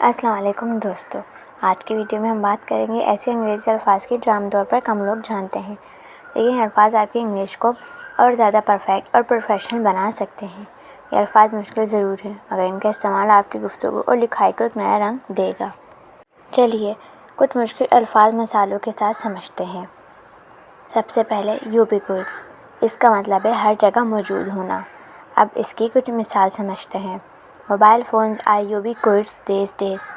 السلام علیکم دوستو، آج کی ویڈیو میں ہم بات کریں گے ایسے انگریزی الفاظ کی جو عام طور پر کم لوگ جانتے ہیں، لیکن یہ الفاظ آپ کی انگلش کو اور زیادہ پرفیکٹ اور پروفیشنل بنا سکتے ہیں۔ یہ الفاظ مشکل ضرور ہیں، مگر ان کا استعمال آپ کی گفتگو اور لکھائی کو ایک نیا رنگ دے گا۔ چلیے کچھ مشکل الفاظ مثالوں کے ساتھ سمجھتے ہیں۔ سب سے پہلے یوبیکوئٹس، اس کا مطلب ہے ہر جگہ موجود ہونا۔ اب اس کی کچھ مثال سمجھتے ہیں۔ Mobile phones are ubiquitous these days,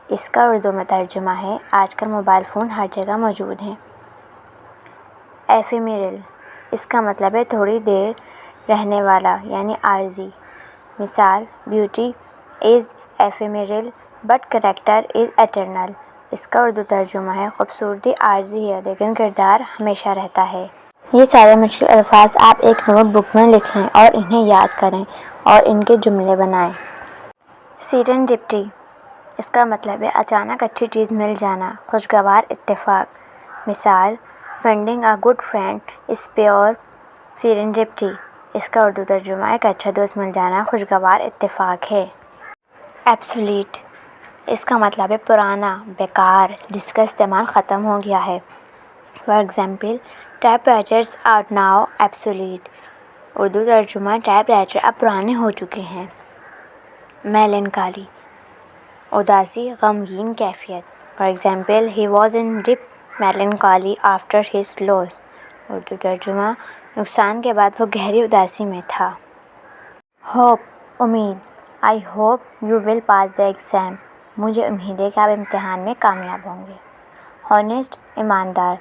اس کا اردو میں ترجمہ ہے آج کل موبائل فون ہر جگہ موجود ہیں۔ ایفیمیرل، اس کا مطلب ہے تھوڑی دیر رہنے والا یعنی عارضی۔ مثال beauty is ephemeral but character is eternal, اس کا اردو ترجمہ ہے خوبصورتی عارضی ہے لیکن کردار ہمیشہ رہتا ہے۔ یہ سارے مشکل الفاظ آپ ایک نوٹ بک میں لکھیں اور انہیں یاد کریں اور ان کے جملے بنائیں۔ سیرنڈپٹی، اس کا مطلب ہے اچانک اچھی چیز مل جانا، خوشگوار اتفاق۔ مثال finding a good friend is pure serendipity, اس کا اردو ترجمہ ایک اچھا دوست مل جانا خوشگوار اتفاق ہے۔ ایبسولیٹ، اس کا مطلب ہے پرانا، بیکار، جس کا استعمال ختم ہو گیا ہے۔ For example typewriters are now obsolete, Urdu ترجمہ ٹائپ رائٹر اب پرانے ہو چکے ہیں۔ میلنکالی، اداسی، غمگین کیفیت۔ For example he was in deep melancholy after his loss, Urdu ترجمہ نقصان کے بعد وہ گہری اداسی میں تھا۔ ہوپ، امید، I hope you will pass the exam, مجھے امید ہے کہ آپ امتحان میں کامیاب ہوں گے۔ ہانیسٹ، ایماندار،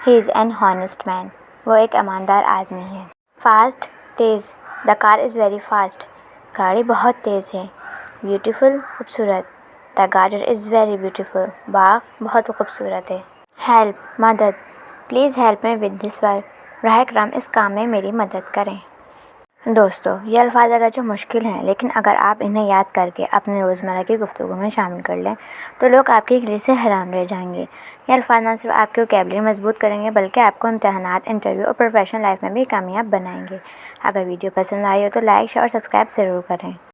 ہی از این ہانیسٹ مین، وہ ایک ایماندار آدمی ہے۔ فاسٹ، تیز، دی کار از ویری فاسٹ، گاڑی بہت تیز ہے۔ بیوٹیفل، خوبصورت، the garden is very beautiful, باغ بہت خوبصورت ہے۔ ہیلپ، مدد، please help me with this work, براہ کرم اس کام میں میری مدد کریں۔ دوستو، یہ الفاظ اگرچہ مشکل ہیں لیکن اگر آپ انہیں یاد کر کے اپنے روزمرہ کی گفتگو میں شامل کر لیں تو لوگ آپ کی انگلش سے حیران رہ جائیں گے۔ یہ الفاظ نہ صرف آپ کی ووکیبلری مضبوط کریں گے بلکہ آپ کو امتحانات، انٹرویو اور پروفیشنل لائف میں بھی کامیاب بنائیں گے۔ اگر ویڈیو پسند آئی ہو تو لائک، شیئر اور سبسکرائب ضرور کریں۔